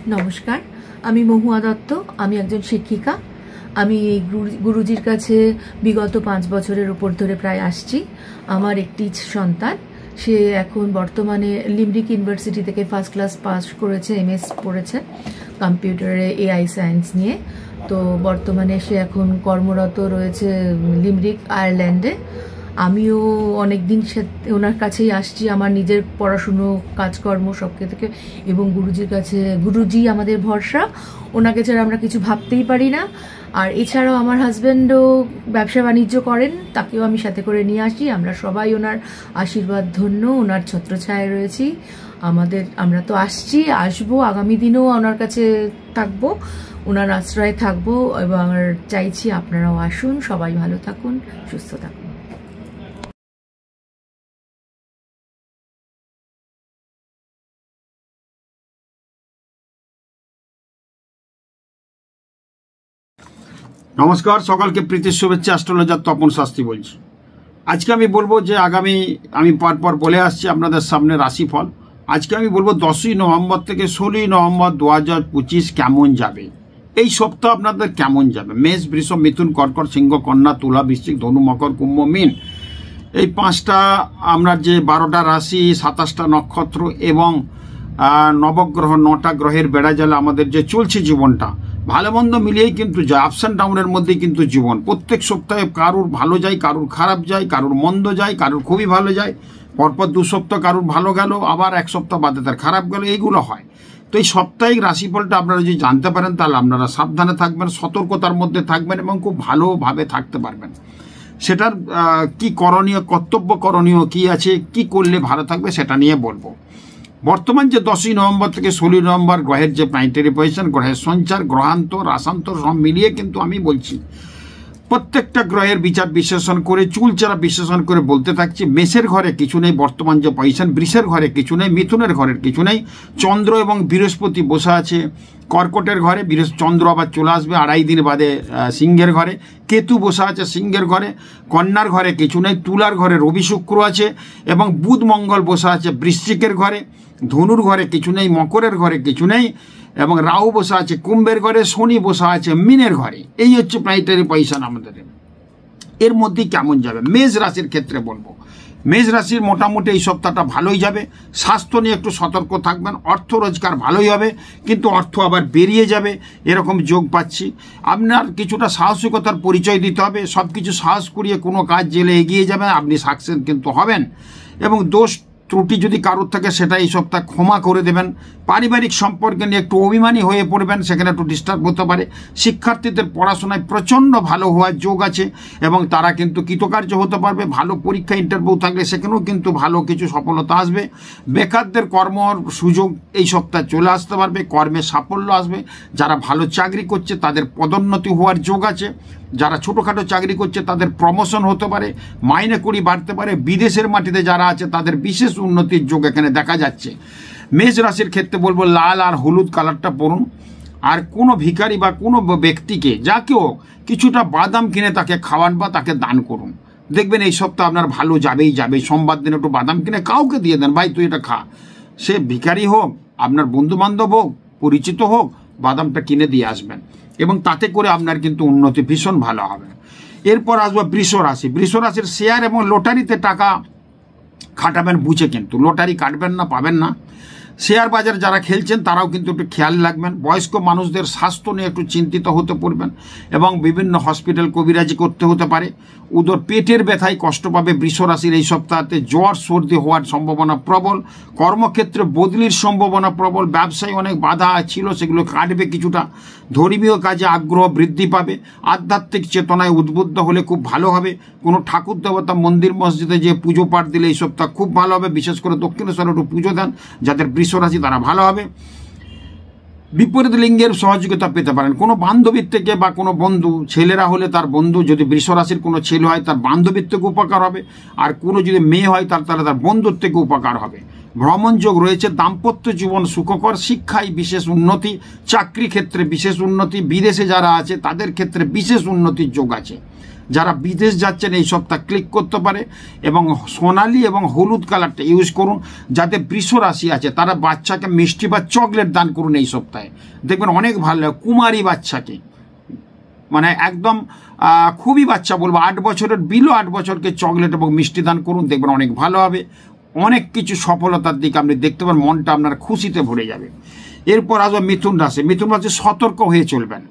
নমস্কার, আমি মহুয়া দত্ত। আমি একজন শিক্ষিকা। আমি গুরুজির কাছে বিগত 5 বছরের উপর ধরে প্রায় আসছি। আমার একটি সন্তান, সে এখন বর্তমানে লিমরিক ইউনিভার্সিটি থেকে ফার্স্ট ক্লাস পাস করেছে, MS পড়েছে কম্পিউটারে AI সায়েন্স নিয়ে। তো বর্তমানে সে এখন কর্মরত রয়েছে লিমরিক, আয়ারল্যান্ডে। আমিও অনেক দিন ওনার কাছেই আসছি আমার নিজের পড়াশুনো, কাজকর্ম সব থেকে। এবং গুরুজির কাছে, গুরুজি আমাদের ভরসা, ওনাকে ছাড়া আমরা কিছু ভাবতেই পারি না। আর এছাড়াও আমার হাজব্যান্ডও ব্যবসা বাণিজ্য করেন, তাকেও আমি সাথে করে নিয়ে আসি। আমরা সবাই ওনার আশীর্বাদ ধন্য, ওনার ছত্রছায়ায় রয়েছি। আমরা তো আসবো, আগামী দিনেও ওনার কাছে থাকবো, ওনার আশ্রয়ে থাকবো। এবং চাইছি আপনারাও আসুন, সবাই ভালো থাকুন, সুস্থ থাকুন। নমস্কার, সকালকে প্রীতির শুভেচ্ছা। অ্যাস্ট্রোলজার তপন শাস্ত্রী বলছি। আজকে আমি বলবো যে আমি পরপর বলে আসছি আপনাদের সামনে রাশিফল। আজকে আমি বলবো 10ই নভেম্বর থেকে 16ই নভেম্বর 2025 কেমন যাবে, এই সপ্তাহ আপনাদের কেমন যাবে। মেষ, বৃষ, মিথুন, কর্কট, সিংহ, কন্যা, তুলা, বৃশ্চিক, ধনু, মকর, কুম্ভ, মীন, এই 5টা আমরা যে 12টা রাশি, 27টা নক্ষত্র এবং নবগ্রহ, 9টা গ্রহের বেড়া জালে আমাদের যে চলছে জীবনটা, ভালো মন্দ মিলিয়েই কিন্তু যায়, আপস অ্যান্ড ডাউনের মধ্যেই কিন্তু জীবন। প্রত্যেক সপ্তাহে কারুর ভালো যায়, কারুর খারাপ যায়, কারুর মন্দ যায়, কারুর খুবই ভালো যায়, পরপর 2 সপ্তাহ কারুর ভালো গেল, আবার 1 সপ্তাহ বাদে তার খারাপ গেল, এইগুলো হয়। তো এই সাপ্তাহিক রাশিফলটা আপনারা যদি জানতে পারেন তাহলে আপনারা সাবধানে থাকবেন, সতর্কতার মধ্যে থাকবেন এবং খুব ভালোভাবে থাকতে পারবেন। সেটার কি করণীয়, কর্তব্য করণীয় কি আছে, কি করলে ভালো থাকবে সেটা নিয়ে বলবো। বর্তমান যে 10ই নভেম্বর থেকে 16ই নভেম্বর গ্রহের যে প্ল্যানেটারি পজিশন, গ্রহের সঞ্চার, গ্রহান্তর, রাশান্তর সব মিলিয়ে কিন্তু আমি বলছি, প্রত্যেকটা গ্রহের বিচার বিশ্লেষণ করে, চুলচারা বিশ্লেষণ করে বলতে থাকছি। মেষের ঘরে কিছু নেই বর্তমান যে পজিশন, বৃষের ঘরে কিছু নেই, মিথুনের ঘরের কিছু নেই, চন্দ্র এবং বৃহস্পতি বসে আছে কর্কটের ঘরে, চন্দ্র আবার চলে আসবে 2.5 দিন বাদে সিংহের ঘরে, কেতু বসে আছে সিংহের ঘরে, কন্যার ঘরে কিছু নেই, তুলার ঘরে রবি শুক্র আছে এবং বুধ মঙ্গল বসে আছে বৃশ্চিকের ঘরে, ধনুর ঘরে কিছু নেই, মকরের ঘরে কিছু নেই এবং রাহু বসে আছে কুম্ভের ঘরে, শনি বসে আছে মীনের ঘরে। এই হচ্ছে প্ল্যানেটারি পজিশন আমাদের। এর মধ্যে কেমন যাবে মেষ রাশির ক্ষেত্রে বলবো, মেষ রাশির মোটামুটি এই সপ্তাহটা ভালোই যাবে। স্বাস্থ্য নিয়ে একটু সতর্ক থাকবেন। অর্থ রোজগার ভালোই হবে, কিন্তু অর্থ আবার বেরিয়ে যাবে, এরকম যোগ পাচ্ছি। আপনার কিছুটা সাহসিকতার পরিচয় দিতে হবে। সব কিছু সাহস করিয়ে কোনো কাজ জেলে এগিয়ে যাবেন, আপনি সাকসেস কিন্তু হবেন। এবং দোষ ত্রুটি যদি কারোর থাকে সেটা এই সপ্তাহ ক্ষমা করে দেবেন। পারিবারিক সম্পর্কে নিয়ে একটু অভিমানী হয়ে পড়বেন, সেখানে একটু ডিস্টার্ব হতে পারে। শিক্ষার্থীদের পড়াশোনায় প্রচণ্ড ভালো হওয়ার যোগ আছে এবং তারা কিন্তু কৃতকার্য হতে পারবে। ভালো পরীক্ষা, ইন্টারভিউ থাকলে সেখানেও কিন্তু ভালো কিছু সফলতা আসবে। বেকারদের কর্মর সুযোগ এই সপ্তাহে চলে আসতে পারবে, কর্মে সাফল্য আসবে। যারা ভালো চাকরি করছে তাদের পদোন্নতি হওয়ার যোগ আছে। যারা ছোটোখাটো চাকরি করছে তাদের প্রমোশন হতে পারে, মাইনে কড়ি বাড়তে পারে। বিদেশের মাটিতে যারা আছে তাদের বিশেষ উন্নতির যোগ এখানে দেখা যাচ্ছে। মেষ রাশির ক্ষেত্রে বলবো লাল আর হলুদ কালারটা পরুন। আর কোনো ভিখারি বা কোনো ব্যক্তিকে, যাকেও কিছুটা বাদাম কিনে তাকে খাওয়ান বা তাকে দান করুন, দেখবেন এই সপ্তাহ আপনার ভালো যাবেই যাবে। সোমবার দিন একটু বাদাম কিনে কাউকে দিয়ে দেন, ভাই তুই এটা খা। সে ভিখারি হোক, আপনার বন্ধু বান্ধব হোক, পরিচিত হোক, বাদামটা কিনে দিয়ে আসবেন এবং তাতে করে আপনার কিন্তু উন্নতি ভীষণ ভালো হবে। এরপর আসবো বৃষ রাশি। বৃষ রাশির শেয়ার এবং লটারিতে টাকা খাটাবেন বুঝে, কিন্তু লটারি কাটবেন না, পাবেন না। শেয়ার বাজার যারা খেলছেন তারাও কিন্তু একটু খেয়াল রাখবেন। বয়স্ক মানুষদের স্বাস্থ্য নিয়ে একটু চিন্তিত হতে পড়বেন এবং বিভিন্ন হসপিটাল কবিরাজি করতে হতে পারে। উদর পেটের ব্যথায় কষ্ট পাবে বৃষ রাশির এই সপ্তাহতে। জ্বর সর্দি হওয়ার সম্ভাবনা প্রবল। কর্মক্ষেত্রে বদলির সম্ভাবনা প্রবল। ব্যবসায় অনেক বাধা ছিল, সেগুলো কাটবে কিছুটা। ধর্মীয় কাজে আগ্রহ বৃদ্ধি পাবে। আধ্যাত্মিক চেতনায় উদ্বুদ্ধ হলে খুব ভালো হবে। কোনো ঠাকুর দেবতা মন্দির মসজিদে যে পুজো পাঠ দিলে এই সপ্তাহ খুব ভালো হবে। বিশেষ করে দক্ষিণেশ্বরে একটু পুজো দেন, যাদের বৃষ রাশি তারা ভালো হবে। বিপরীত লিঙ্গের সহযোগিতা পেতে পারেন কোনো বান্ধবীর থেকে বা কোনো বন্ধু। ছেলেরা হলে তার বন্ধু, যদি বৃষ রাশির কোনো ছেলে হয় তার বান্ধবীর থেকে উপকার হবে। আর কোনো যদি মেয়ে হয় তাহলে তার বন্ধুর থেকে উপকার হবে। ভ্রমণ যোগ রয়েছে। দাম্পত্য জীবন সুখকর। শিক্ষায় বিশেষ উন্নতি, চাকরি ক্ষেত্রে বিশেষ উন্নতি। বিদেশে যারা আছে তাদের ক্ষেত্রে বিশেষ উন্নতির যোগ আছে। যারা বিদেশ যাচ্ছেন এই সপ্তাহ ক্লিক করতে পারে, এবং সোনালি এবং হলুদ কালারটা ইউজ করুন। যাতে বৃষ রাশি আছে তারা বাচ্চাকে মিষ্টি বা চকলেট দান করুন এই সপ্তাহে, দেখবেন অনেক ভালো লাগে। কুমারী বাচ্চাকে, মানে একদম খুবই বাচ্চা বলবো 8 বছরের বিলো 8 বছরকে চকলেট এবং মিষ্টি দান করুন, দেখবেন অনেক ভালো হবে। অনেক কিছু সফলতার দিকে আপনি দেখতে পাবেন, মনটা আপনার খুশিতে ভরে যাবে। এরপর আসবে মিথুন রাশি। মিথুন রাশি সতর্ক হয়ে চলবেন,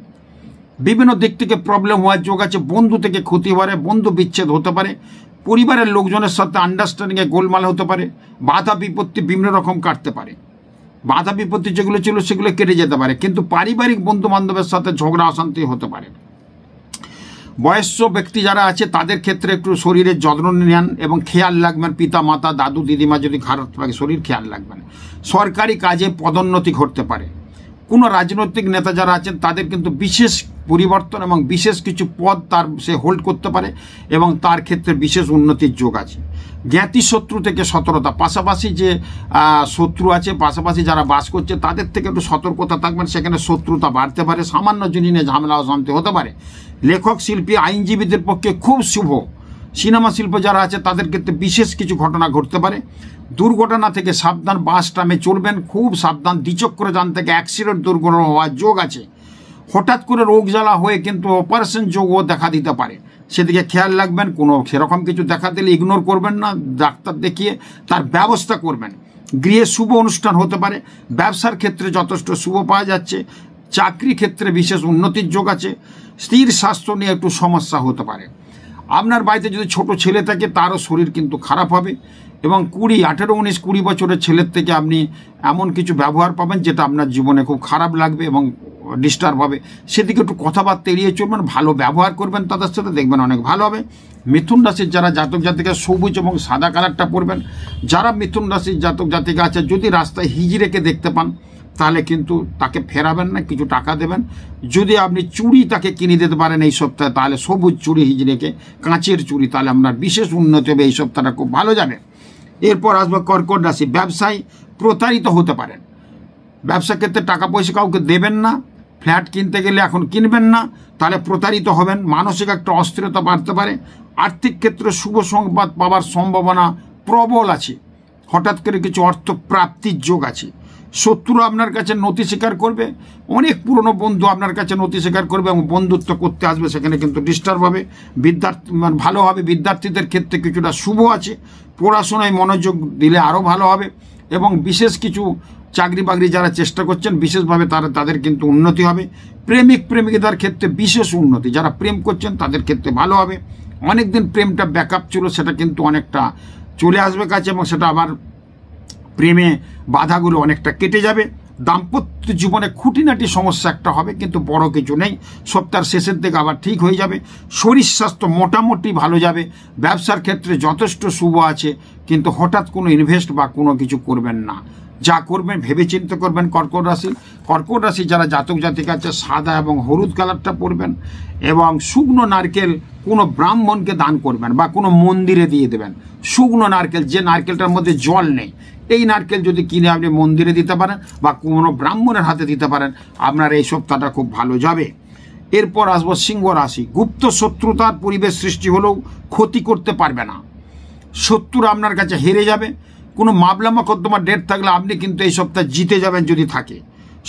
বিভিন্ন দিক থেকে প্রবলেম হওয়ার যোগ আছে। বন্ধু থেকে ক্ষতি হতে পারে, বন্ধু বিচ্ছেদ হতে পারে, পরিবারের লোকজনের সাথে আন্ডারস্ট্যান্ডিংয়ে গোলমাল হতে পারে, বাধা বিপত্তি বিভিন্ন রকম কাটতে পারে। বাধা বিপত্তি যেগুলো ছিল সেগুলো কেটে যেতে পারে, কিন্তু পারিবারিক বন্ধু বান্ধবের সাথে ঝগড়া অশান্তি হতে পারে। বয়স্ক ব্যক্তি যারা আছে তাদের ক্ষেত্রে একটু শরীরের যত্ন নেন এবং খেয়াল রাখবেন। পিতা মাতা দাদু দিদিমা যদি খারাপ থাকে শরীর খেয়াল রাখবেন। সরকারি কাজে পদোন্নতি ঘটতে পারে। কোনো রাজনৈতিক নেতা যারা আছেন তাদের কিন্তু বিশেষ পরিবর্তন এবং বিশেষ কিছু পদ সে হোল্ড করতে পারে এবং তার ক্ষেত্রে বিশেষ উন্নতির যোগ আছে। জ্ঞাতি শত্রু থেকে সতর্কতা, পাশাপাশি যে শত্রু আছে, পাশাপাশি যারা বাস করছে তাদের থেকে একটু সতর্কতা থাকবেন, সেখানে শত্রুতা বাড়তে পারে, সামান্য জিনিস নিয়ে ঝামেলা অশান্তি হতে পারে। লেখক শিল্পী আইনজীবীদের পক্ষে খুব শুভ। সিনেমা শিল্প যারা আছে তাদের ক্ষেত্রে বিশেষ কিছু ঘটনা ঘটতে পারে। দুর্ঘটনা থেকে সাবধান, বাস ট্রামে চলবেন খুব সাবধান। দ্বিচক্র যান থেকে অ্যাক্সিডেন্ট দুর্ঘটনা হওয়ার যোগ আছে। হঠাৎ করে রোগ জ্বালা হয়ে কিন্তু অপারেশন যোগও দেখা দিতে পারে, সেদিকে খেয়াল রাখবেন। কোনো সেরকম কিছু দেখা দিলে ইগনোর করবেন না, ডাক্তার দেখিয়ে তার ব্যবস্থা করবেন। গৃহে শুভ অনুষ্ঠান হতে পারে। ব্যবসার ক্ষেত্রে যথেষ্ট শুভ পাওয়া যাচ্ছে। চাকরি ক্ষেত্রে বিশেষ উন্নতির যোগ আছে। স্ত্রীর স্বাস্থ্য নিয়ে একটু সমস্যা হতে পারে। আপনার বাড়িতে যদি ছোট ছেলে থাকে তারও শরীর কিন্তু খারাপ হবে, এবং 20, 18, 19, 20 বছরের ছেলের থেকে আপনি এমন কিছু ব্যবহার পাবেন যেটা আপনার জীবনে খুব খারাপ লাগবে এবং ডিস্টার্ব হবে। সেদিকে একটু কথাবার্তা এড়িয়ে চলবেন, ভালো ব্যবহার করবেন তাদের সাথে, দেখবেন অনেক ভালো হবে। মিথুন রাশির যারা জাতক জাতিকা সবুজ এবং সাদা কালারটা পরবেন। যারা মিথুন রাশির জাতক জাতিকা আছে যদি রাস্তায় হিজড়েকে দেখতে পান তাহলে কিন্তু তাকে ফেরাবেন না, কিছু টাকা দেবেন। যদি আপনি চুড়ি তাকে কিনে দিতে পারেন এই সপ্তাহে তাহলে সবুজ চুড়ি হিজড়েকে, কাঁচের চুড়ি, তাহলে আপনার বিশেষ উন্নতি হবে, এই সপ্তাহটা খুব ভালো যাবে। এরপর আসবে কর্কট রাশি। ব্যবসায় প্রতারিত হতে পারেন। ব্যবসা ক্ষেত্রে টাকা পয়সা কাউকে দেবেন না। ফ্ল্যাট কিনতে গেলে এখন কিনবেন না, তাহলে প্রতারিত হবেন। মানসিক একটা অস্থিরতা বাড়তে পারে। আর্থিক ক্ষেত্রে শুভ সংবাদ পাওয়ার সম্ভাবনা প্রবল আছে। হঠাৎ করে কিছু অর্থ প্রাপ্তির যোগ আছে। শত্রু আপনার কাছে নথি স্বীকার করবে। অনেক পুরনো বন্ধু আপনার কাছে নথি স্বীকার করবে এবং বন্ধুত্ব করতে আসবে, সেখানে কিন্তু ডিস্টার্ব হবে। ভালো হবে। বিদ্যার্থীদের ক্ষেত্রে কিছুটা শুভ আছে। পড়াশোনায় মনোযোগ দিলে আরও ভালো হবে, এবং বিশেষ কিছু চাকরি বাকরি যারা চেষ্টা করছেন বিশেষভাবে তাদের কিন্তু উন্নতি হবে। প্রেমিক প্রেমিকাদের ক্ষেত্রে বিশেষ উন্নতি। যারা প্রেম করছেন তাদের ক্ষেত্রে ভালো হবে। অনেকদিন প্রেমটা ব্যাকআপ ছিল, সেটা কিন্তু অনেকটা চলে আসবে কাছে, এবং সেটা আবার প্রেমে বাধাগুলো অনেকটা কেটে যাবে। দাম্পত্য জীবনে খুঁটিনাটি সমস্যা একটা হবে, কিন্তু বড় কিছু নেই। সপ্তাহের শেষের দিকে আবার ঠিক হয়ে যাবে। শরীর স্বাস্থ্য মোটামুটি ভালো যাবে। ব্যবসার ক্ষেত্রে যথেষ্ট শুভ আছে, কিন্তু হঠাৎ কোনো ইনভেস্ট বা কোনো কিছু করবেন না। যা করবেন ভেবে চিন্তে করবেন। কর্কট রাশি যারা জাতক জাতিকা আছে সাদা এবং হলুদ কালারটা পরবেন, এবং শুকনো নারকেল কোনো ব্রাহ্মণকে দান করবেন বা কোনো মন্দিরে দিয়ে দেবেন। শুকনো নারকেল, যে নারকেলটার মধ্যে জল নেই, এই নারকেল যদি কিনে আপনি মন্দিরে দিতে পারেন বা কোনো ব্রাহ্মণের হাতে দিতে পারেন, আপনার এই সপ্তাহটা খুব ভালো যাবে। এরপর আসবো সিংহ রাশি। গুপ্ত শত্রুতার পরিবেশ সৃষ্টি হলেও ক্ষতি করতে পারবে না। শত্রুরা আপনার কাছে হেরে যাবে। কোনো মামলা মোকদ্দমা ডেট থাকলে আপনি কিন্তু এই সপ্তাহে জিতে যাবেন যদি থাকে।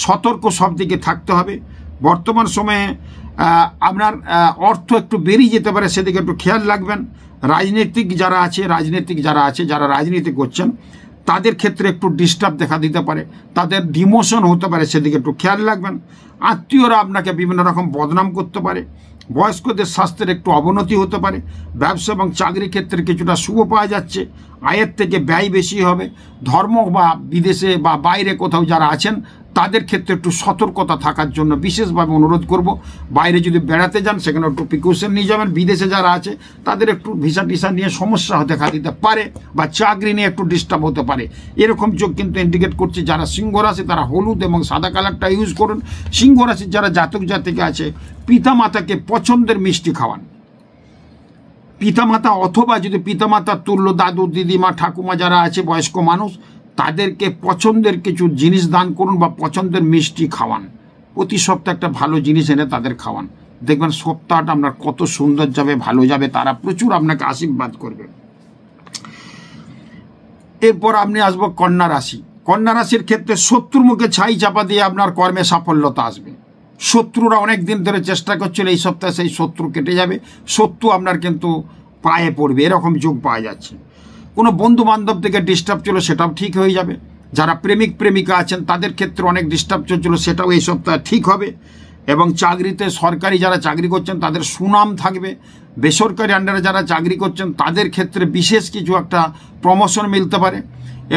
সতর্ক সব দিকে থাকতে হবে। বর্তমান সময়ে আপনার অর্থ একটু বেরিয়ে যেতে পারে, সেদিকে একটু খেয়াল রাখবেন। রাজনীতিক যারা আছে যারা রাজনীতি করছেন তাদের ক্ষেত্রে একটু ডিস্টার্ব দেখা দিতে পারে, তাদের ডিমোশন হতে পারে, সেদিকে একটু খেয়াল রাখবেন। আত্মীয়রা আপনাকে বিভিন্ন রকম বদনাম করতে পারে। বয়স্কদের স্বাস্থ্যের একটু অবনতি হতে পারে। ব্যবসা এবং চাকরি ক্ষেত্রে কিছুটা শুভ পাওয়া যাচ্ছে। আয়ের থেকে ব্যয় বেশি হবে। ধর্ম বা বিদেশে বা বাইরে কোথাও যারা আছেন তাদের ক্ষেত্রে একটু সতর্কতা থাকার জন্য বিশেষভাবে অনুরোধ করব। বাইরে যদি বেড়াতে যান সেখানে একটু প্রিকশন নিয়ে যাবেন। বিদেশে যারা আছে তাদের একটু ভিসা টিসা নিয়ে সমস্যা দেখা দিতে পারে, বা চাকরি নিয়ে একটু ডিস্টার্ব হতে পারে। এরকম যোগ কিন্তু ইন্ডিকেট করছে। যারা সিংহ রাশি তারা হলুদ এবং সাদা কালারটা ইউজ করুন। সিংহ রাশির যারা জাতক জাতিকা আছে পিতামাতাকে পছন্দের মিষ্টি খাওয়ান। পিতামাতা অথবা যদি পিতামাতার তুল্য দাদু দিদিমা ঠাকুমা যারা আছে বয়স্ক মানুষ, তাদেরকে পছন্দের কিছু জিনিস দান করুন বা পছন্দের মিষ্টি খাওয়ান। প্রতি সপ্তাহে একটা ভালো জিনিস এনে তাদের খাওয়ান, দেখবেন সপ্তাহটা আপনার কত সুন্দর যাবে, ভালো যাবে, তারা প্রচুর আপনাকে আশীর্বাদ করবে। এরপর আপনি আসবো কন্যা রাশি। কন্যা রাশির ক্ষেত্রে শত্রুর মুখে ছাই চাপা দিয়ে আপনার কর্মে সাফল্যতা আসবে। শত্রুরা অনেক দিন ধরে চেষ্টা করছিল, এই সপ্তাহে সেই শত্রু কেটে যাবে, শত্রু আপনার কিন্তু পায়ে পড়বে, এরকম যোগ পাওয়া যাচ্ছে। কোনো বন্ধু বান্ধব থেকে ডিস্টার্ব ছিল সেটাও ঠিক হয়ে যাবে। যারা প্রেমিক প্রেমিকা আছেন তাদের ক্ষেত্রে অনেক ডিস্টার্ব চলছিল, সেটাও এই সপ্তাহে ঠিক হবে। এবং চাকরিতে সরকারি যারা চাকরি করছেন তাদের সুনাম থাকবে। বেসরকারি আন্ডারে যারা চাকরি করছেন তাদের ক্ষেত্রে বিশেষ কিছু একটা প্রমোশন মিলতে পারে।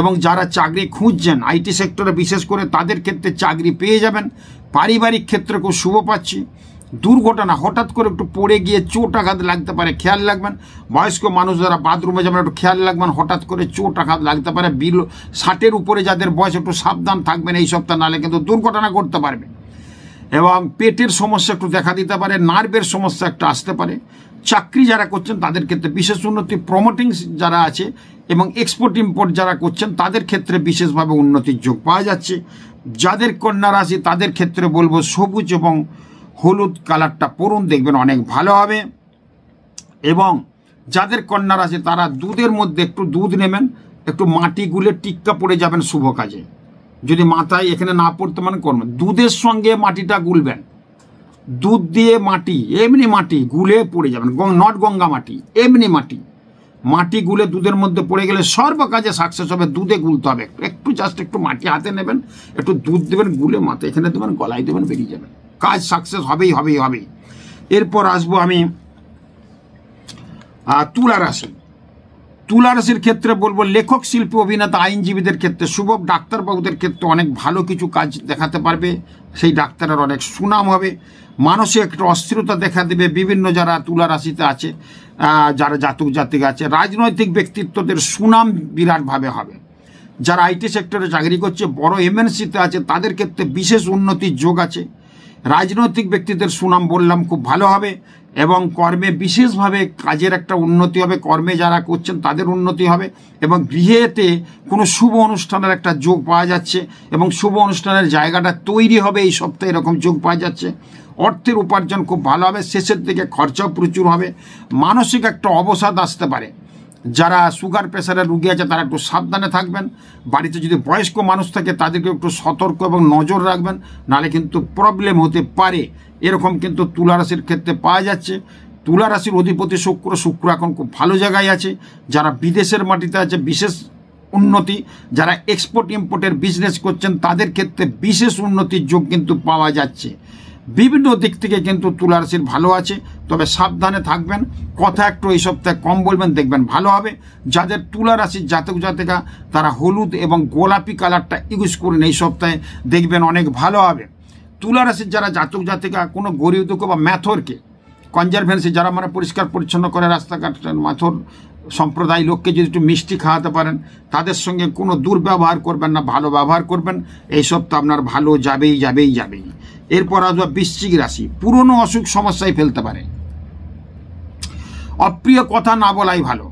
এবং যারা চাকরি খুঁজছেন আইটি সেক্টরে বিশেষ করে তাদের ক্ষেত্রে চাকরি পেয়ে যাবেন। পারিবারিক ক্ষেত্রে খুব শুভ পাচ্ছি। দুর্ঘটনা হঠাৎ করে একটু পড়ে গিয়ে চোট আঘাত লাগতে পারে, খেয়াল রাখবেন। বয়স্ক মানুষ যারা বাথরুমে যাবেন একটু খেয়াল রাখবেন, হঠাৎ করে চোট আঘাত লাগতে পারে। 60-এর উপরে যাদের বয়স একটু সাবধান থাকবেন এই সপ্তাহ, নাহলে কিন্তু দুর্ঘটনা করতে পারবে। এবং পেটের সমস্যা একটু দেখা দিতে পারে, নার্ভের সমস্যা একটা আসতে পারে। চাকরি যারা করছেন তাদের ক্ষেত্রে বিশেষ উন্নতি, প্রমোটিং যারা আছে এবং এক্সপোর্ট ইম্পোর্ট যারা করছেন তাদের ক্ষেত্রে বিশেষভাবে উন্নতির যোগ পাওয়া যাচ্ছে। যাদের কন্যা রাশি তাদের ক্ষেত্রে বলবো সবুজ এবং হলুদ কালারটা পরুন, দেখবেন অনেক ভালো হবে। এবং যাদের কন্যা রাশি তারা দুধের মধ্যে একটু দুধ নেবেন, একটু মাটি গুলে টিক্কা পড়ে যাবেন শুভ কাজে। যদি মাথায় এখানে না পড়তে মানে করবেন, দুধের সঙ্গে মাটিটা গুলবেন, দুধ দিয়ে মাটি, এমনি মাটি গুলে পড়ে যাবেন, নট গঙ্গা মাটি, এমনি মাটি গুলে দুধের মধ্যে পড়ে গেলে সর্ব কাজে সাকসেস হবে। দুধে গুলতে হবে, একটু জাস্ট একটু মাটি হাতে নেবেন, একটু দুধ দেবেন, গুলে মাথা এখানে দেবেন, গলায় দেবেন, বেরিয়ে যাবেন, কাজ সাকসেস হবেই। এরপর আসবো আমি তুলা রাশি। তুলা রাশির ক্ষেত্রে বলবো লেখক, শিল্পী, অভিনেতা, আইনজীবীদের ক্ষেত্রে শুভ। ডাক্তারবাবুদের ক্ষেত্রে অনেক ভালো কিছু কাজ দেখাতে পারবে, সেই ডাক্তারের অনেক সুনাম হবে। মানসিক একটা অস্থিরতা দেখা দেবে বিভিন্ন যারা তুলা রাশিতে আছে, যারা জাতক জাতিকা আছে। রাজনৈতিক ব্যক্তিত্বদের সুনাম বিরাটভাবে হবে। যারা আইটি সেক্টরে চাকরি করছে, বড় এমএনসিতে আছে, তাদের ক্ষেত্রে বিশেষ উন্নতির যোগ আছে। রাজনৈতিক ব্যক্তিদের সুনাম বললাম খুব ভালো হবে। এবং কর্মে বিশেষভাবে কাজের একটা উন্নতি হবে, কর্মে যারা করছেন তাদের উন্নতি হবে। এবং গৃহেতে কোনো শুভ অনুষ্ঠানের একটা যোগ পাওয়া যাচ্ছে এবং শুভ অনুষ্ঠানের জায়গাটা তৈরি হবে এই সপ্তাহে, এরকম যোগ পাওয়া যাচ্ছে। অর্থের উপার্জন খুব ভালো হবে, শেষের দিকে খরচাও প্রচুর হবে। মানসিক একটা অবসাদ আসতে পারে। যারা সুগার প্রেশারের রুগী আছে তারা একটু সাবধানে থাকবেন। বাড়িতে যদি বয়স্ক মানুষ থাকে তাদেরকে একটু সতর্ক এবং নজর রাখবেন, নাহলে কিন্তু প্রবলেম হতে পারে। এরকম কিন্তু তুলা রাশির ক্ষেত্রে পাওয়া যাচ্ছে। তুলা রাশির অধিপতি শুক্র এখন খুব ভালো জায়গায় আছে। যারা বিদেশের মাটিতে আছে বিশেষ উন্নতি, যারা এক্সপোর্ট ইম্পোর্টের বিজনেস করছেন তাদের ক্ষেত্রে বিশেষ উন্নতির যোগ কিন্তু পাওয়া যাচ্ছে। বিভিন্ন দিক থেকে কিন্তু তুলা রাশির ভালো আছে, তবে সাবধানে থাকবেন, কথা একটু এই সপ্তাহে কম বলবেন, দেখবেন ভালো হবে। যাদের তুলা রাশির জাতক জাতিকা তারা হলুদ এবং গোলাপি কালারটা ইউজ করুন এই সপ্তাহে, দেখবেন অনেক ভালো হবে। তুলা রাশির যারা জাতক জাতিকা কোনো গরিব দুঃখ বা ম্যাথরকে কনজারভেন্সি যারা মানে পরিষ্কার পরিচ্ছন্ন করে রাস্তাঘাট, ম্যাথর সম্প্রদায় লোককে যদি একটু মিষ্টি খাওয়াতে পারেন, তাদের সঙ্গে কোনো দুর্ব্যবহার করবেন না, ভালো ব্যবহার করবেন, এই সপ্তাহ আপনার ভালো যাবেই। এরপর আসবে বৃশ্চিক রাশি। পুরনো অসুখ সমস্যায় ফেলতে পারে। অপ্রিয় কথা না বলাই ভালো,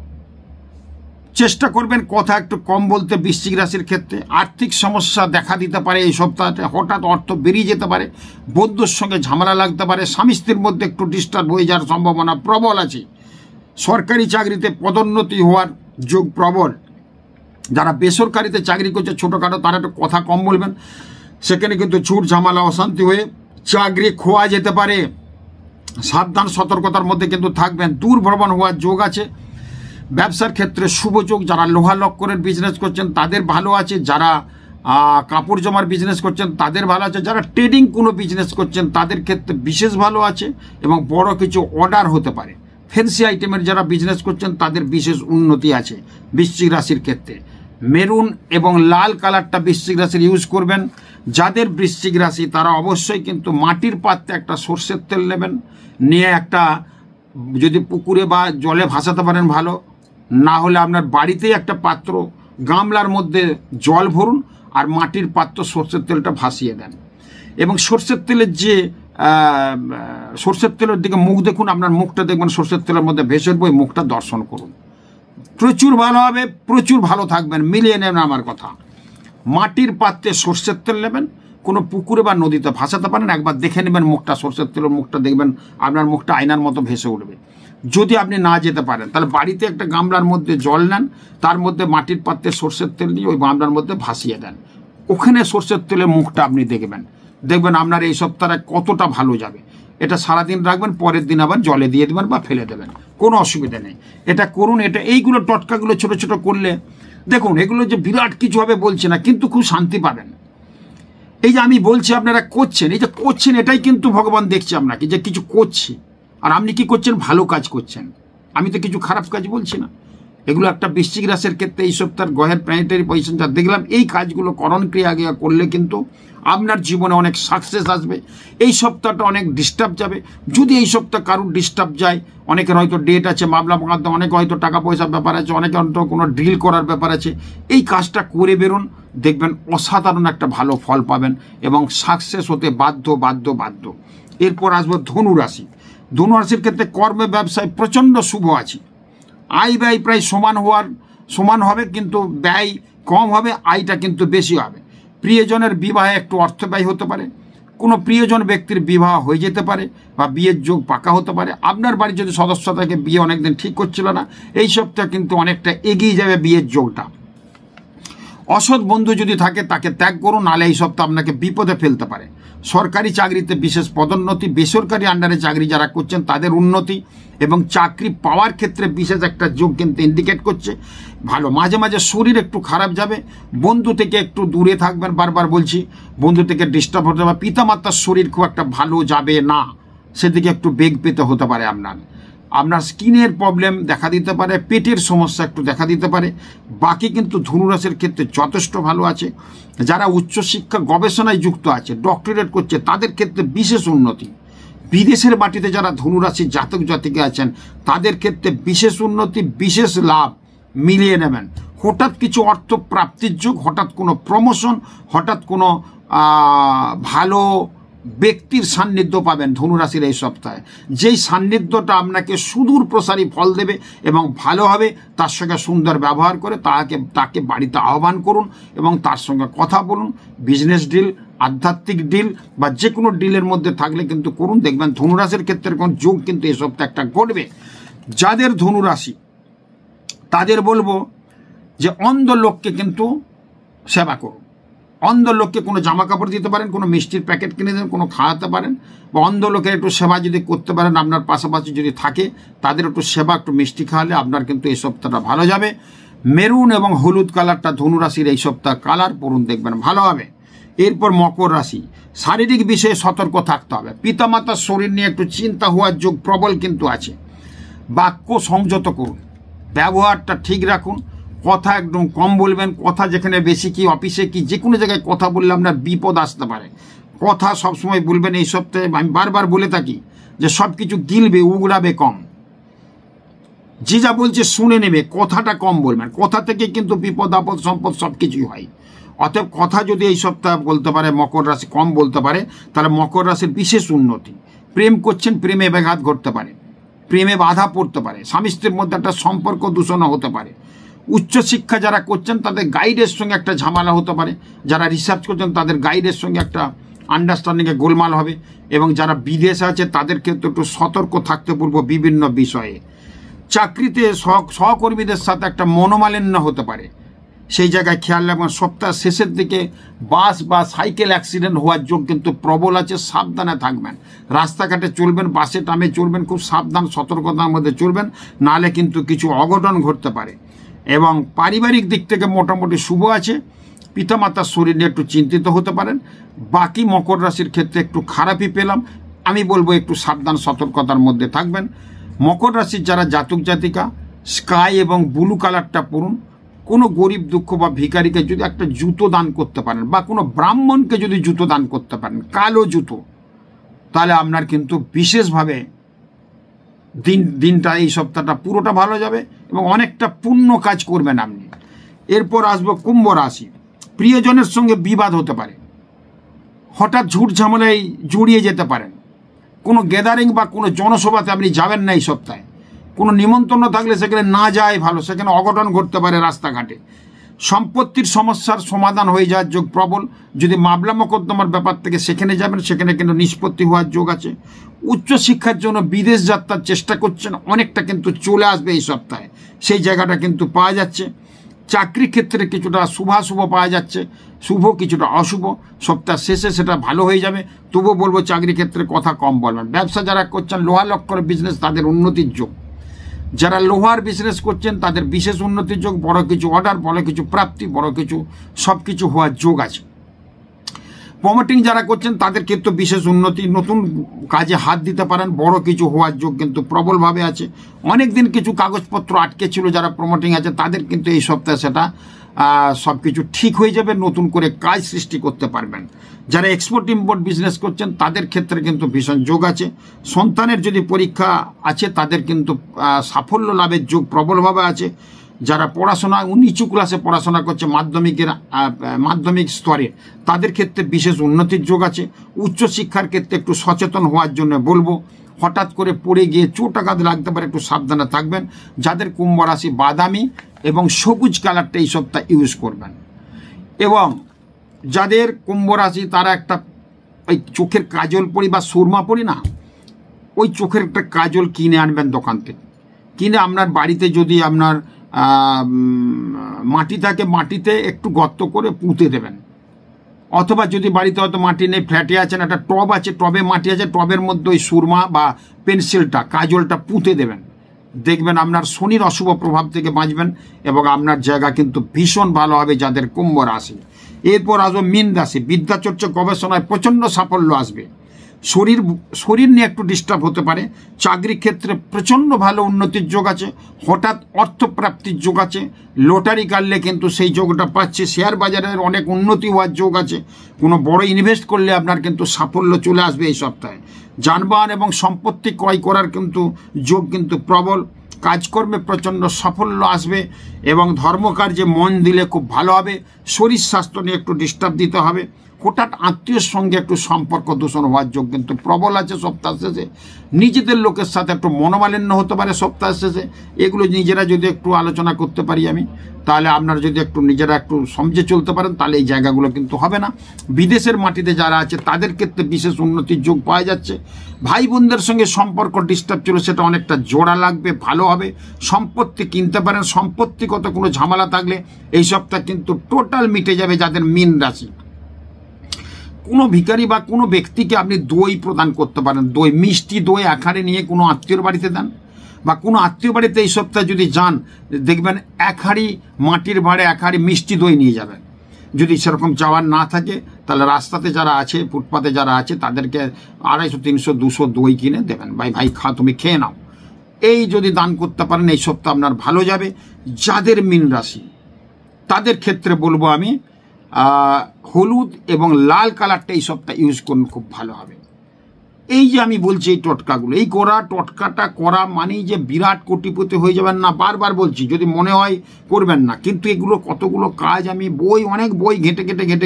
চেষ্টা করবেন কথা একটু কম বলতে। বৃশ্চিক রাশির ক্ষেত্রে আর্থিক সমস্যা দেখা দিতে পারে এই সপ্তাহে, হঠাৎ অর্থ বেরিয়ে যেতে পারে, বন্ধুর সঙ্গে ঝামেলা লাগতে পারে, স্বামী স্ত্রীর মধ্যে একটু ডিস্টার্ব হয়ে যাওয়ার সম্ভাবনা প্রবল আছে। সরকারি চাকরিতে পদোন্নতি হওয়ার যোগ প্রবল। যারা বেসরকারিতে চাকরি করছে ছোটোখাটো, তারা একটু কথা কম বলবেন, সেখানে কিন্তু ঝুট ঝামেলা অশান্তি হয়ে চাকরি খোয়া যেতে পারে। সাবধান সতর্কতার মধ্যে কিন্তু থাকবেন। দূর ভ্রমণ হওয়ার যোগ আছে। ব্যবসার ক্ষেত্রে শুভ যোগ। যারা লোহা লক্করের বিজনেস করছেন তাদের ভালো আছে। যারা কাপড় জমার বিজনেস করছেন তাদের ভালো আছে। যারা ট্রেডিং কোনো বিজনেস করছেন তাদের ক্ষেত্রে বিশেষ ভালো আছে এবং বড় কিছু অর্ডার হতে পারে। ফ্যান্সি আইটেমের যারা বিজনেস করছেন তাদের বিশেষ উন্নতি আছে। বৃশ্চিক রাশির ক্ষেত্রে মেরুন এবং লাল কালারটা বৃশ্চিক রাশির ইউজ করবেন। যাদের বৃশ্চিক রাশি তারা অবশ্যই কিন্তু মাটির পাত্রে একটা সর্ষের তেল নেবেন, নিয়ে একটা যদি পুকুরে বা জলে ভাসাতে পারেন ভালো, না হলে আপনার বাড়িতেই একটা পাত্র গামলার মধ্যে জল ভরুন আর মাটির পাত্র সর্ষের তেলটা ভাসিয়ে দেন। এবং সর্ষের তেলের যে সর্ষের তেলের দিকে মুখ দেখুন, আপনার মুখটা দেখবেন সর্ষের তেলের মধ্যে ভেসে বই, মুখটা দর্শন করুন, প্রচুর ভালো হবে, প্রচুর ভালো থাকবেন। মিলিয়ে নেবেন আমার কথা। মাটির পাত্রে সর্ষের তেল নেবেন, কোনো পুকুরে বা নদীতে ভাসাতে পারেন, একবার দেখে নেবেন মুখটা, সরষের তেলের মুখটা দেখবেন আপনার মুখটা আয়নার মতো ভেসে উঠবে। যদি আপনি না যেতে পারেন তাহলে বাড়িতে একটা গামলার মধ্যে জল নেন, তার মধ্যে মাটির পাত্রে সরষের তেল নিয়ে ওই গামলার মধ্যে ভাসিয়ে দেন, ওখানে সরষের তেলের মুখটা আপনি দেখবেন আপনার এই সপ্তাহে কতটা ভালো যাবে। এটা সারাদিন রাখবেন, পরের দিন আবার জলে দিয়ে দেবেন বা ফেলে দেবেন, কোনো অসুবিধা নেই। এটা করুন। এটা এইগুলো টটকাগুলো ছোট ছোট করলে দেখুন, এগুলো যে বিরাট কিছু হবে বলছে না, কিন্তু খুব শান্তি পাবেন। এই যে আমি বলছি আপনারা করছেন, এই যে করছেন, এটাই কিন্তু ভগবান দেখছে আপনাকে যে কিছু করছে, আর আপনি কি করছেন, ভালো কাজ করছেন। আমি তো কিছু খারাপ কাজ বলছি না। এগুলো একটা বৃশ্চিক রাশির ক্ষেত্রে এই সপ্তাহের গ্রহের প্ল্যানেটারি পজিশন যা দেখলাম, এই কাজগুলো করণ ক্রিয়া করলে কিন্তু আপনার জীবনে অনেক সাকসেস আসবে। এই সপ্তাহটা অনেক ডিস্টার্ব যাবে। যদি এই সপ্তাহ কারুর ডিস্টার্ব যায়, অনেকের হয়তো ডেট আছে, মামলা মোকদ্দমা, অনেকে হয়তো টাকা পয়সার ব্যাপার আছে, অনেকে হয়তো কোনো ডিল করার ব্যাপার আছে, এই কাজটা করে বেরোন, দেখবেন অসাধারণ একটা ভালো ফল পাবেন এবং সাকসেস হতে বাধ্য। এরপর আসবো ধনু রাশি। ধনু রাশির ক্ষেত্রে কর্মে ব্যবসায় প্রচণ্ড শুভ আছে। আয় ব্যয় প্রায় সমান হবে, কিন্তু ব্যয় কম হবে, আয়টা কিন্তু বেশি হবে। প্রিয়জনের বিবাহে একটু অর্থ ব্যয় হতে পারে, কোনো প্রিয়জন ব্যক্তির বিবাহ হয়ে যেতে পারে বা বিয়ের যোগ পাকা হতে পারে। আপনার বাড়ির যদি সদস্য থাকে, বিয়ে অনেকদিন ঠিক করছিল না, এই সপ্তাহে কিন্তু অনেকটা এগিয়ে যাবে বিয়ের যোগটা। অসৎ বন্ধু যদি থাকে তাকে ত্যাগ করুন, নাহলে এই সপ্তাহ আপনাকে বিপদে ফেলতে পারে। সরকারি চাকরিতে বিশেষ পদোন্নতি, বেসরকারি আন্ডারে চাকরি যারা করছেন তাদের উন্নতি এবং চাকরি পাওয়ার ক্ষেত্রে বিশেষ একটা যোগ কিন্তু ইন্ডিকেট করছে ভালো। মাঝে মাঝে শরীর একটু খারাপ যাবে, বন্ধু থেকে একটু দূরে থাকবেন, বারবার বলছি, বন্ধু থেকে ডিস্টার্ব হতে পারে। পিতামাতার শরীর খুব একটা ভালো যাবে না, সেদিকে একটু বেগ পেতে হতে পারে। আপনার স্কিনের প্রবলেম দেখা দিতে পারে, পেটের সমস্যা একটু দেখা দিতে পারে। বাকি কিন্তু ধনুরাশির ক্ষেত্রে যথেষ্ট ভালো আছে। যারা উচ্চশিক্ষা গবেষণায় যুক্ত আছে, ডক্টরেট করছে, তাদের ক্ষেত্রে বিশেষ উন্নতি। বিদেশের মাটিতে যারা ধনুরাশির জাতক জাতিকা আছেন তাদের ক্ষেত্রে বিশেষ উন্নতি, বিশেষ লাভ মিলিয়ে নেবেন। হঠাৎ কিছু অর্থ প্রাপ্তির যোগ, হঠাৎ কোনো প্রমোশন, হঠাৎ কোনো ভালো ব্যক্তির সান্নিধ্য পাবেন ধনুরাশির এই সপ্তাহে। যেই সান্নিধ্যটা আপনাকে সুদূর প্রসারী ফল দেবে এবং ভালো হবে, তার সঙ্গে সুন্দর ব্যবহার করে তাকে বাড়িতে আহ্বান করুন এবং তার সঙ্গে কথা বলুন। বিজনেস ডিল, আধ্যাত্মিক ডিল বা যে কোনো ডিলের মধ্যে থাকলে কিন্তু করুন, দেখবেন ধনুরাশির ক্ষেত্রে কোন যোগ কিন্তু এই সপ্তাহে একটা ঘটবে। যাদের ধনুরাশি তাদের বলবো যে অন্ধ লোককে কিন্তু সেবা করুন। অন্ধ লোককে কোনো জামা কাপড় দিতে পারেন, কোনো মিষ্টির প্যাকেট কিনে দেন, কোনো খাওয়াতে পারেন, বা অন্ধ লোকের একটু সেবা যদি করতে পারেন, আপনার পাশাপাশি যদি থাকে তাদের একটু সেবা, একটু মিষ্টি খাওয়ালে আপনার কিন্তু এই সপ্তাহটা ভালো যাবে। মেরুন এবং হলুদ কালারটা ধনুরাশির এই সপ্তাহ কালার, পড়ুন, দেখবেন ভালো হবে। এরপর মকর রাশি। শারীরিক বিষয়ে সতর্ক থাকতে হবে। পিতামাতার শরীর নিয়ে একটু চিন্তা হওয়ার যোগ প্রবল কিন্তু আছে। বাক্য সংযত করুন, ব্যবহারটা ঠিক রাখুন, কথা একদম কম বলবেন। কথা যেখানে বেশি কি, অফিসে কি, যে কোনো জায়গায় কথা বললে আপনার বিপদ আসতে পারে। কথা সবসময় বলবেন। এই সপ্তাহে আমি বারবার বলে থাকি যে সব কিছু গিলবে, উগড়াবে কম। যে যা বলছে শুনে নেবে, কথাটা কম বলবেন। কথা থেকে কিন্তু বিপদ আপদ সম্পদ সব কিছুই হয়। অতএব কথা যদি এই সপ্তাহে বলতে পারে মকর রাশি, কম বলতে পারে, তাহলে মকর রাশির বিশেষ উন্নতি। প্রেম করছেন, প্রেমে ব্যাঘাত ঘটতে পারে, প্রেমে বাধা পড়তে পারে, স্বামী স্ত্রীর মধ্যে একটা সম্পর্ক দূষণ হতে পারে। উচ্চশিক্ষা যারা করছেন তাদের গাইডের সঙ্গে একটা ঝামেলা হতে পারে। যারা রিসার্চ করছেন তাদের গাইডের সঙ্গে একটা আন্ডারস্ট্যান্ডিংয়ে গোলমাল হবে। এবং যারা বিদেশে আছে তাদের ক্ষেত্রে একটু সতর্ক থাকতে বলবো বিভিন্ন বিষয়ে। চাকরিতে সহকর্মীদের সাথে একটা মনোমালিন্য হতে পারে, সেই জায়গায় খেয়াল রাখবেন। সপ্তাহ শেষের দিকে বাস বা সাইকেল অ্যাক্সিডেন্ট হওয়ার যোগ কিন্তু প্রবল আছে, সাবধানে থাকবেন। রাস্তাঘাটে চলবেন, বাসে টামে চলবেন, খুব সাবধান সতর্কতার মধ্যে চলবেন, নাহলে কিন্তু কিছু অঘটন ঘটতে পারে। এবং পারিবারিক দিক থেকে মোটামুটি শুভ আছে। পিতামাতার শরীর নিয়ে একটু চিন্তিত হতে পারেন। বাকি মকর রাশির ক্ষেত্রে একটু খারাপই পেলাম। আমি বলবো একটু সাবধান সতর্কতার মধ্যে থাকবেন। মকর রাশির যারা জাতক জাতিকা স্কাই এবং ব্লু কালারটা পরুন। কোনো গরিব দুঃখ বা ভিখারিকে যদি একটা জুতো দান করতে পারেন, বা কোনো ব্রাহ্মণকে যদি জুতো দান করতে পারেন, কালো জুতো, তাহলে আপনার কিন্তু বিশেষভাবে দিনটা, এই সপ্তাহটা পুরোটা ভালো যাবে এবং অনেকটা পুণ্য কাজ করবেন আপনি। এরপর আসবো কুম্ভ রাশি। প্রিয়জনের সঙ্গে বিবাদ হতে পারে, হঠাৎ ঝুট ঝামেলায় জড়িয়ে যেতে পারেন। কোনো গ্যাদারিং বা কোনো জনসভাতে আপনি যাবেন না এই সপ্তাহে। কোনো নিমন্ত্রণ থাকলে সেখানে না যায় ভালো, সেখানে অঘটন ঘটতে পারে রাস্তাঘাটে। সম্পত্তির সমস্যার সমাধান হয়ে যাওয়ার যোগ প্রবল। যদি মামলা মোকদ্দমার ব্যাপার থেকে সেখানে যাবেন, সেখানে কিন্তু নিষ্পত্তি হওয়ার যোগ আছে। উচ্চশিক্ষার জন্য বিদেশ যাত্রার চেষ্টা করছেন, অনেকটা কিন্তু চলে আসবে এই সপ্তাহে, সেই জায়গাটা কিন্তু পাওয়া যাচ্ছে। চাকরি ক্ষেত্রে কিছুটা শুভাশুভ পাওয়া যাচ্ছে, শুভ কিছুটা অশুভ, সপ্তাহ শেষে সেটা ভালো হয়ে যাবে। তবুও বলবো চাকরি ক্ষেত্রে কথা কম বলবেন। ব্যবসা যারা করছেন লোহা লক্করের বিজনেস, তাদের উন্নতির যোগ। যারা লোহার বিজনেস করছেন তাদের বিশেষ উন্নতির যোগ, বড় কিছু অর্ডার, বড় কিছু প্রাপ্তি, বড় কিছু সব কিছু হওয়ার যোগ আছে। প্রমোটিং যারা করছেন তাদের ক্ষেত্রে বিশেষ উন্নতি, নতুন কাজে হাত দিতে পারেন, বড় কিছু হওয়ার যোগ কিন্তু প্রবলভাবে আছে। অনেক দিন কিছু কাগজপত্র আটকে ছিল যারা প্রমোটিং আছে তাদের কিন্তু এই সপ্তাহে সেটা সব কিছু ঠিক হয়ে যাবে, নতুন করে কাজ সৃষ্টি করতে পারবেন। যারা এক্সপোর্ট ইম্পোর্ট বিজনেস করছেন তাদের ক্ষেত্রে কিন্তু ভীষণ যোগ আছে। সন্তানের যদি পরীক্ষা আছে তাদের কিন্তু সাফল্য লাভের যোগ প্রবলভাবে আছে। যারা পড়াশোনা নিচু ক্লাসে পড়াশোনা করছে মাধ্যমিক স্তরে, তাদের ক্ষেত্রে বিশেষ উন্নতির যোগ আছে। উচ্চশিক্ষার ক্ষেত্রে একটু সচেতন হওয়ার জন্য বলবো, হঠাৎ করে পড়ে গিয়ে চোট আঘাত লাগতে পারে, একটু সাবধানে থাকবেন। যাদের কুম্ভ রাশি বাদামি এবং সবুজ কালারটা এই সপ্তাহে ইউজ করবেন। এবং যাদের কুম্ভ রাশি তারা একটা ওই চোখের কাজল পরি বা সুরমা পরি না, ওই চোখের একটা কাজল কিনে আনবেন দোকান থেকে। কিনে আপনার বাড়িতে যদি আপনার মাটি থাকে, মাটিতে একটু গর্ত করে পুঁতে দেবেন। অথবা যদি বাড়িতে হয়তো মাটি নেই, ফ্ল্যাটে আছেন, একটা টব আছে, টবে মাটি আছে, টবের মধ্যে ওই সুরমা বা পেন্সিলটা কাজলটা পুঁতে দেবেন। দেখবেন আপনার শনির অশুভ প্রভাব থেকে বাঁচবেন এবং আপনার জায়গা কিন্তু ভীষণ ভালো হবে যাদের কুম্ভ রাশি। এরপর আসবে মীন রাশি। বিদ্যাচর্চা গবেষণায় প্রচণ্ড সাফল্য আসবে। শরীর নিয়ে একটু ডিস্টার্ব হতে পারে। চাকরি ক্ষেত্রে প্রচণ্ড ভালো উন্নতির যোগ আছে। হঠাৎ অর্থপ্রাপ্তির যোগ আছে। লটারি কাটলে কিন্তু সেই যোগটা পাচ্ছে। শেয়ার বাজারের অনেক উন্নতি হওয়ার যোগ আছে। কোনো বড় ইনভেস্ট করলে আপনার কিন্তু সাফল্য চলে আসবে এই সপ্তাহে। যানবাহন এবং সম্পত্তি ক্রয় করার কিন্তু যোগ কিন্তু প্রবল। কাজকর্মে প্রচণ্ড সাফল্য আসবে এবং ধর্মকার্যে মন দিলে খুব ভালো হবে। শরীর স্বাস্থ্য নিয়ে একটু ডিস্টার্ব দিতে হবে। হঠাৎ আত্মীয়র সঙ্গে একটু সম্পর্ক দূষণ হওয়ার যোগ কিন্তু প্রবল আছে সপ্তাহ শেষে। নিজেদের লোকের সাথে একটু মনোমালিন্য হতে পারে সপ্তাহ শেষে। এগুলো নিজেরা যদি একটু আলোচনা করতে পারি আমি, তাহলে আপনারা যদি একটু নিজেরা একটু সমঝে চলতে পারেন তাহলে এই জায়গাগুলো কিন্তু হবে না। বিদেশের মাটিতে যারা আছে তাদের ক্ষেত্রে বিশেষ উন্নতির যোগ পাওয়া যাচ্ছে। ভাই বোনদের সঙ্গে সম্পর্ক ডিস্টার্ব ছিল, সেটা অনেকটা জোড়া লাগবে, ভালো হবে। সম্পত্তি কিনতে পারেন। সম্পত্তিগত কোনো ঝামেলা থাকলে এই সপ্তাহ কিন্তু টোটাল মিটে যাবে যাদের মীন রাশি। কোনো ভিখারি বা কোনো ব্যক্তিকে আপনি দই প্রদান করতে পারেন। দই, মিষ্টি দই আখারে নিয়ে কোনো আত্মীয়র বাড়িতে দেন, বা কোনো আত্মীয় বাড়িতে এই সপ্তাহে যদি যান দেখবেন এক হাঁড়ি মাটির ভাঁড়ে এক হাঁড়ি মিষ্টি দই নিয়ে যাবেন। যদি সেরকম যাওয়ার না থাকে তাহলে রাস্তাতে যারা আছে, ফুটপাতে যারা আছে তাদেরকে 250, 300, 200 দই কিনে দেবেন। ভাই খা, তুমি খেয়ে নাও। এই যদি দান করতে পারেন এই সপ্তাহ আপনার ভালো যাবে। যাদের মীন রাশি তাদের ক্ষেত্রে বলবো আমি হলুদ এবং লাল কালারটা এই সপ্তাহে ইউজ করুন, খুব ভালো হবে। এই যে আমি বলছি এই টোটকাগুলো, এই টোটকাটা করা মানেই যে বিরাট কোটিপতি হয়ে যাবেন না, বারবার বলছি। যদি মনে হয় করবেন না, কিন্তু এগুলো কতগুলো কাজ আমি অনেক বই ঘেটে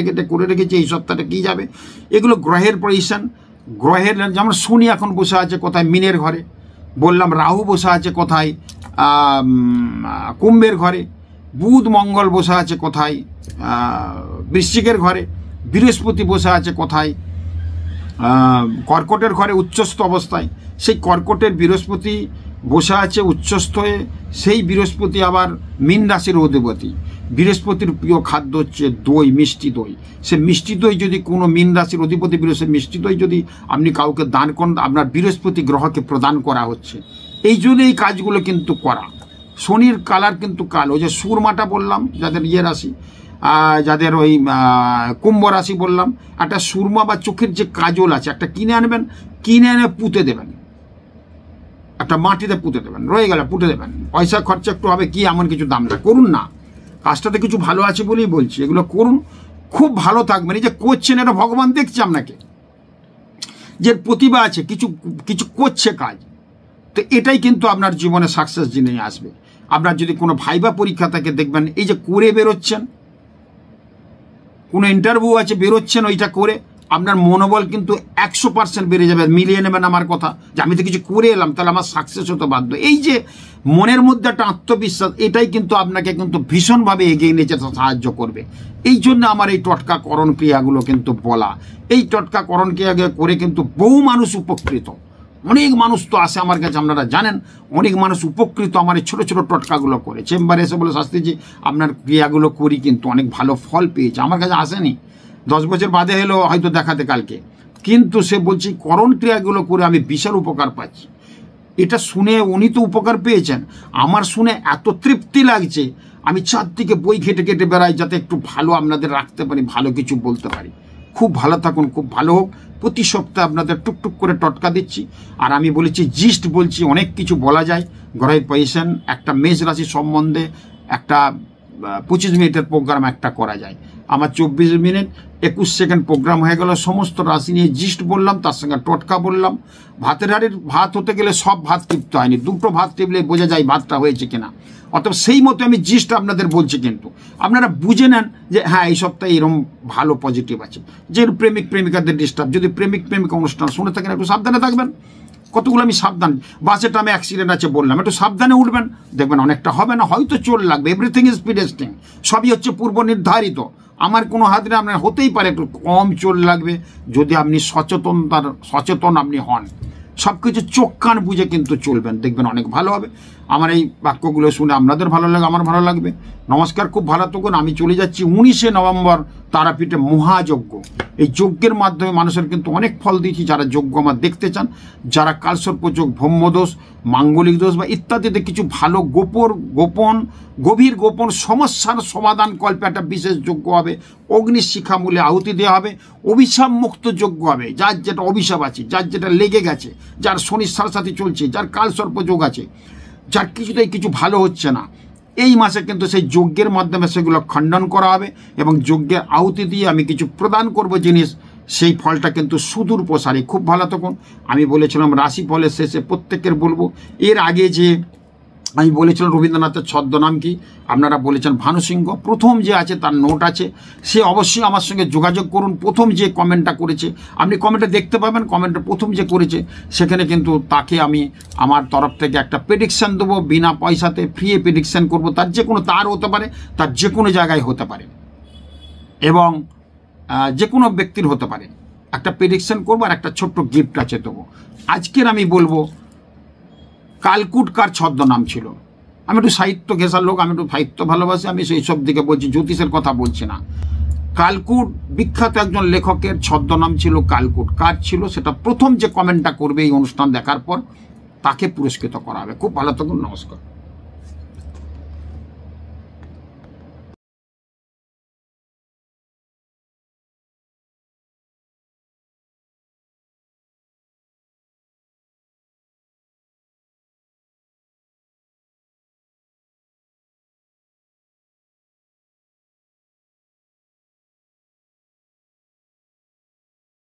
ঘেটে করে রেখেছি। এই সপ্তাহটা কী যাবে, এগুলো গ্রহের পজিশন, গ্রহের যেমন শনি এখন বসে আছে কোথায়, মীনের ঘরে। বললাম রাহু বসে আছে কোথায়, কুম্ভের ঘরে। বুধ মঙ্গল বসে আছে কোথায়, বৃশ্চিকের ঘরে। বৃহস্পতি বসে আছে কোথায়, কর্কটের ঘরে উচ্চস্থ অবস্থায়। সেই কর্কটের বৃহস্পতি বসে আছে উচ্চস্থ হয়ে। সেই বৃহস্পতি আবার মীন রাশির অধিপতি। বৃহস্পতির প্রিয় খাদ্য হচ্ছে দই, মিষ্টি দই। সে মিষ্টি দই যদি কোনো মীন রাশির অধিপতি বৃহস্পতি, মিষ্টি দই যদি আপনি কাউকে দান করেন, আপনার বৃহস্পতি গ্রহকে প্রদান করা হচ্ছে। এই জন্য এই কাজগুলো কিন্তু করা। শনির কালার কিন্তু কালো। যে সুরমাটা বললাম যাদের রাশি, যাদের ওই কুম্ভ রাশি বললাম, একটা সুরমা বা চোখের যে কাজল আছে একটা কিনে আনবেন, কিনে এনে পুঁতে দেবেন, একটা মাটিতে পুঁতে দেবেন, রয়ে গেলে পুঁতে দেবেন। পয়সা খরচা একটু হবে, কি এমন কিছু দাম না, করুন না। কাজটাতে কিছু ভালো আছে বলেই বলছি, এগুলো করুন, খুব ভালো থাকবেন। এই যে করছেন এটা ভগবান দেখছে আপনাকে, যে প্রতিভা আছে, কিছু করছে কাজ, তো এটাই কিন্তু আপনার জীবনে সাকসেস নিয়ে আসবে। আপনার যদি কোনো ভাইবা পরীক্ষা থাকে দেখবেন এই যে করে বেরোচ্ছেন, কোনো ইন্টারভিউ আছে বেরোচ্ছেন, ওইটা করে আপনার মনোবল কিন্তু 100% বেড়ে যাবে। মিলিয়ে নেবেন আমার কথা, যে আমি তো কিছু করে এলাম, তাহলে আমার সাকসেস হতে বাধ্য। এই যে মনের মধ্যে একটা আত্মবিশ্বাস, এটাই কিন্তু আপনাকে কিন্তু ভীষণভাবে এগিয়ে নিয়ে যেতে সাহায্য করবে। এই জন্য আমার এই টটকা করণ ক্রিয়াগুলো কিন্তু বলা। এই টটকা করণ ক্রিয়া করে কিন্তু বহু মানুষ উপকৃত, অনেক মানুষ তো আসে আমার কাছে, আপনারা জানেন, অনেক মানুষ উপকৃত আমার এই ছোটো ছোটো টটকাগুলো করে। চেম্বারে এসে বলে শাস্ত্রীজি আপনার ক্রিয়াগুলো করি কিন্তু অনেক ভালো ফল পেয়েছে। আমার কাছে আসেনি, 10 বছর বাদে এলো হয়তো দেখাতে কালকে, কিন্তু সে বলছে করণ ক্রিয়াগুলো করে আমি বিশাল উপকার পাচ্ছি। এটা শুনে উনি তো উপকার পেয়েছেন, আমার শুনে এত তৃপ্তি লাগছে, আমি চারদিকে বই ঘেটে ঘেটে বেড়াই যাতে একটু ভালো আপনাদের রাখতে পারি, ভালো কিছু বলতে পারি। খুব ভালো থাকুন, খুব ভালো হোক। প্রতি সপ্তাহে আপনাদের টুকটুক করে টটকা দিচ্ছি। আর আমি বলেছি জিস্ট বলছি, অনেক কিছু বলা যায়। গ্রহের পজিশন, একটা মেষ রাশি সম্বন্ধে একটা 25 মিনিটের প্রোগ্রাম একটা করা যায়। আমার 24 মিনিট 21 সেকেন্ড প্রোগ্রাম হয়ে গেল। সমস্ত রাশি নিয়ে জিস্ট বললাম, তার সঙ্গে টটকা বললাম। ভাতের হাড়ির ভাত হতে গেলে সব ভাত টিপতে হয়নি, দুটো ভাত টিপলে বোঝা যায় ভাতটা হয়েছে কিনা। অতএব সেই মতো আমি জিস্ট আপনাদের বলছি, কিন্তু আপনারা বুঝে নেন যে হ্যাঁ এই সপ্তাহে এরকম ভালো পজিটিভ আছে। যে প্রেমিক প্রেমিকাদের ডিস্টার্ব, যদি প্রেমিক প্রেমিকা অনুষ্ঠান শুনে থাকেন একটু সাবধানে থাকবেন। কতগুলো আমি সাবধান, বাসে টামে অ্যাক্সিডেন্ট আছে বললাম, একটু সাবধানে উঠবেন, দেখবেন অনেকটা হবে না, হয়তো চোট লাগবে। এভরিথিং ইজ প্রিডেস্টিং, সবই হচ্ছে পূর্ব নির্ধারিত। আমার কোনো হাত নেই, আপনার হতেই পারে একটু কম চোট লাগবে যদি আপনি সচেতন আপনি হন। সব কিছু চোখ কান বুঝে কিন্তু চলবেন, দেখবেন অনেক ভালো হবে। আমার এই বাক্যগুলো শুনে আপনাদের ভালো লাগে, আমার ভালো লাগবে। নমস্কার, খুব ভালো থাকুন। আমি চলে যাচ্ছি 19শে নভেম্বর তারাপীঠে মহাযজ্ঞ। এই যজ্ঞের মাধ্যমে মানুষের কিন্তু অনেক ফল দিয়েছি। যারা যজ্ঞ আমার দেখতে চান, যারা কালসর্পযোগ, ব্রহ্মদোষ, মাঙ্গলিক দোষ বা ইত্যাদিতে কিছু ভালো গভীর গোপন সমস্যার সমাধান কল্পে একটা বিশেষ যজ্ঞ হবে। অগ্নিশিখা মূলে আহুতি দেওয়া হবে। অভিশাপ মুক্ত যজ্ঞ হবে। যার যেটা অভিশাপ আছে, যার যেটা লেগে গেছে, যার শনির সাথে চলছে, যার কালসর্পযোগ আছে, যার কিছুতেই কিছু ভালো হচ্ছে না, এই মাসে কিন্তু সেই যজ্ঞের মাধ্যমে সেগুলো খণ্ডন করা হবে। এবং যজ্ঞের আহুতি দিয়ে আমি কিছু প্রদান করব জিনিস, সেই ফলটা কিন্তু সুদূর প্রসারী। খুব ভালো থাকুন। আমি বলেছিলাম রাশি ফলের শেষে প্রত্যেকের বলবো। এর আগে যে আমি বলেছিলাম রবীন্দ্রনাথের ছদ্মনাম কি, আপনারা বলেছেন ভানুসিংহ। প্রথম যে আছে তার নোট আছে, সে অবশ্যই আমার সঙ্গে যোগাযোগ করুন। প্রথম যে কমেন্টটা করেছে, আপনি কমেন্টে দেখতে পাবেন, কমেন্টে প্রথম যে করেছে সেখানে কিন্তু তাকে আমি আমার তরফ থেকে একটা প্রেডিকশান দেবো, বিনা পয়সাতে ফ্রি প্রেডিকশান করবো। তার যে কোনো তার হতে পারে, তার যে কোনো জায়গায় হতে পারে, এবং যে কোনো ব্যক্তির হতে পারে। একটা প্রেডিকশান করবো আর একটা ছোট্ট গিফট আছে দেবো। আজকের আমি বলবো কালকুট কার ছদ্মনাম ছিল। আমি একটু সাহিত্য ঘেঁষার লোক, আমি একটু সাহিত্য ভালোবাসি, আমি সেই সব দিকে বলছি, জ্যোতিষের কথা বলছি না। কালকুট বিখ্যাত একজন লেখকের ছদ্মনাম ছিল কালকুট। কার ছিল সেটা প্রথম যে কমেন্টটা করবে এই অনুষ্ঠান দেখার পর, তাকে পুরস্কৃত করা হবে। খুব ভালো থাকুন, নমস্কার।